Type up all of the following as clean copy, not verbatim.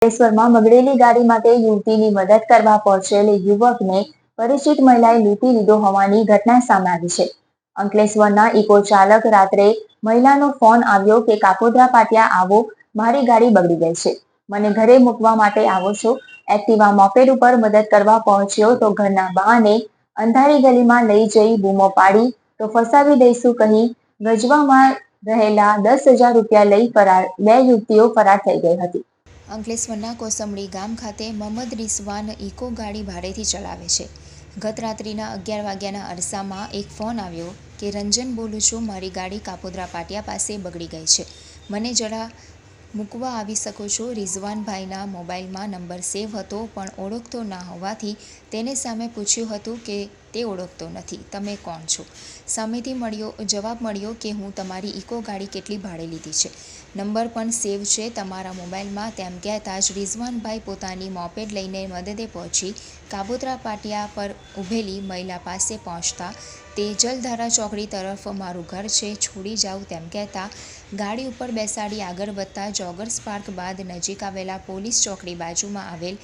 અંકલેશ્વરમાં બગડેલી ગાડી માટે યુવતીની મદદ કરવા પહોંચેલ યુવકને પરિચિત મહિલાએ લૂંટી લીધો હોવાની ઘટના સામે આવી છે. અંકલેશ્વરના ઇકો ચાલક રાત્રે મહિલાનો ફોન આવ્યો કે કાપોદ્રા પાટિયા આવો, મારી ગાડી બગડી ગઈ છે, મને ઘરે મૂકવા માટે આવો છો. એક્ટિવા મોપેડ ઉપર મદદ કરવા પહોંચ્યો તો ઘરના બહાને અંધારી ગલીમાં લઈ જઈ બૂમો પાડી તો ફસાવી દઈશું કહી ગજવામાં રહેલા 10,000 રૂપિયા લઈ બે યુવતીઓ ફરાર થઈ ગઈ હતી. અંકલેશ્વરના કોસંબડી ગામ ખાતે મોહમ્મદ રિઝવાન ઇકો ગાડી ભાડેથી ચલાવે છે. ગત રાત્રિના 11 વાગ્યાના અરસામાં એક ફોન આવ્યો કે રંજન બોલું છું, મારી ગાડી કાપોદ્રા પાટિયા પાસે બગડી ગઈ છે, મને જરા મૂકવા આવી શકો છો. રિઝવાનભાઈના મોબાઈલમાં નંબર સેવ હતો પણ ઓળખતો ના હોવાથી તેને સામે પૂછ્યું હતું કે તે ઓળખતો નથી, તમે કોણ છો. સામેથી જવાબ મળ્યો કે હું તમારી ઇકો ગાડી કેટલી ભાડે લીધી છે, નંબર પણ સેવ છે તમારા મોબાઈલમાં. તેમ કહેતા જ રિઝવાનભાઈ પોતાની મોપેડ લઈને મદદે પહોંચી કાપોદ્રા પાટિયા પર ઊભેલી મહિલા પાસે પહોંચતા તે જલધારા ચોકડી તરફ મારું ઘર છે, છોડી જાઉં તેમ કહેતા ગાડી ઉપર બેસાડી આગળ વધતા જોગર્સ પાર્ક બાદ નજીક આવેલા પોલીસ ચોકડી બાજુમાં આવેલ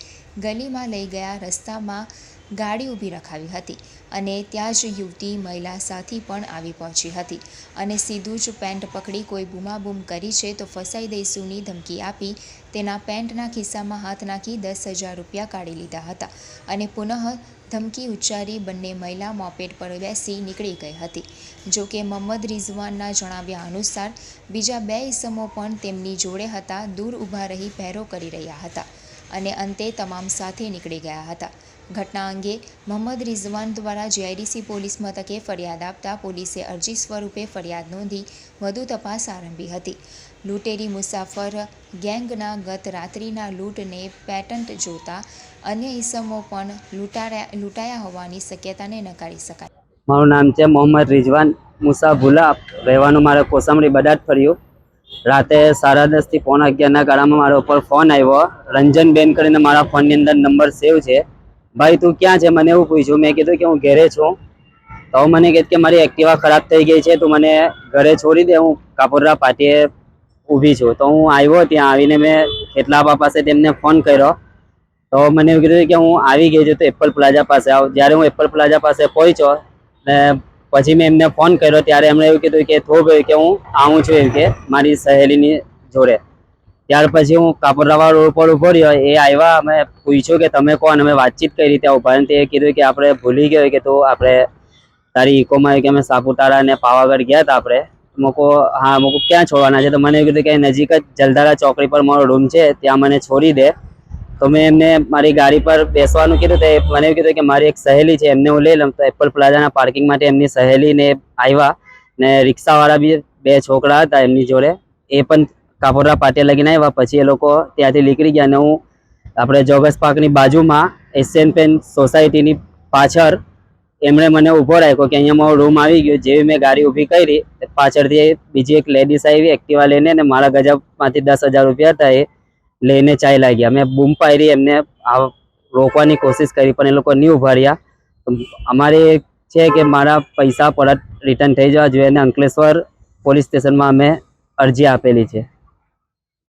ગલીમાં લઈ ગયા. રસ્તામાં ગાડી ઊભી રખાવી હતી અને ત્યાં જ યુવતી મહિલા સાથી પણ આવી પહોંચી હતી અને સીધું જ પેન્ટ પકડી કોઈ બૂમાબૂમ કરી છે તો ફસાઈ દઈશુંની ધમકી આપી તેના પેન્ટના ખિસ્સામાં હાથ નાખી 10,000 રૂપિયા કાઢી લીધા હતા અને પુનઃ ધમકી ઉચ્ચારી બંને મહિલા મોપેડ પર બેસી નીકળી ગઈ હતી. જો કે મોહમ્મદ રિઝવાનના જણાવ્યા અનુસાર બીજા 2 ઈસમો પણ તેમની જોડે હતા, દૂર ઊભા રહી પહેરો કરી રહ્યા હતા અને અંતે તમામ સાથે નીકળી ગયા હતા. ઘટના અંગે મોહમ્મદ રિઝવાન દ્વારા જીઆઈડીસી પોલીસ મથકે ફરિયાદ આપતા પોલીસે અરજી સ્વરૂપે ફરિયાદ નોંધી વધુ તપાસ આરંભી હતી. લૂંટેરી મુસાફર ગેંગના ગત રાત્રિના લૂંટને પેટન્ટ જોતા અન્ય ઈસમો પણ લૂંટાયા હોવાની શક્યતાને નકારી શકાય. મારું નામ છે મોહમ્મદ રિઝવાન મુસા ભુલા, રહેવાનું મારે કોસંબડી બડાટ ફર્યું. રાતે 10:30 થી 11:15 ગાળામાં મારા ઉપર ફોન આવ્યો. રંજનબેન કરીને મારા ફોનની અંદર નંબર સેવ છે. ભાઈ તું ક્યાં છે, મને એવું પૂછ્યું. મેં કીધું કે હું ઘરે છું. તો મને કહે કે મારી એક્ટિવા ખરાબ થઈ ગઈ છે, તું મને ઘરે છોડી દે, હું કાપોદ્રા પાટીએ ઊભી છું. તો હું આવ્યો, ત્યાં આવીને મેં ખેતલાબા પાસે તેમને ફોન કર્યો તો મને એવું કીધું કે હું આવી ગઈ છું તો એપલ પ્લાઝા પાસે આવ. જ્યારે હું એપલ પ્લાઝા પાસે પહોંચ્યો ને પછી મેં એમને ફોન કર્યો ત્યારે એમણે એવું કીધું કે થોભ કે હું આવું છું એમ કે મારી સહેલીની જોડે. ત્યાર પછી હું કાપોદ્રા રોડ પર ઉભો રહ્યો. એ આવ્યા, અમે પૂછ્યું કે તમે કોણ, અમે વાતચીત કરી ત્યાં ઉભા. તે કીધું કે આપણે ભૂલી ગયો કે તું આપણે તારી ઇકોમાં કે અમે સાપુતારા અને પાવાગઢ ગયા હતા આપણે. મૂકો હા મૂકો ક્યાં છોડવાના છે, તો મને એવું કીધું કે નજીક જ જલધારા ચોકડી પર મારો રૂમ છે, ત્યાં મને છોડી દે. તો મેં એમને મારી ગાડી પર બેસવાનું કીધું તો મને એવું કીધું કે મારી એક સહેલી છે, એમને હું લઈ લઉં. તો એપલ પ્લાઝાના પાર્કિંગ માટે એમની સહેલીને આવ્યા ને રિક્ષાવાળા બી 2 છોકરા હતા એમની જોડે, એ પણ કાપોદ્રા પાટિયા લગીને આવ્યા. પછી એ લોકો ત્યાંથી નીકળી ગયા અને હું આપણે જોગર્સ પાર્કની બાજુમાં એશિયન પેન્ટ સોસાયટીની પાછળ એમણે મને ઊભો રાખ્યો કે અહીંયા મારો રૂમ આવી ગયો. જેવી મેં ગાડી ઊભી કરી પાછળથી બીજી એક લેડીઝ આવી એક્ટિવા લઈને ને મારા ગજામાંથી 10,000 રૂપિયા હતા એ લઈને ચાલ્યા ગયા. મેં બૂમ પાડી, એમને રોકવાની કોશિશ કરી પણ એ લોકો નહીં ઊભા રહ્યા. અમારે છે કે મારા પૈસા પરત રિટર્ન થઈ જવા જોઈએ અને અંકલેશ્વર પોલીસ સ્ટેશનમાં અમે અરજી આપેલી છે.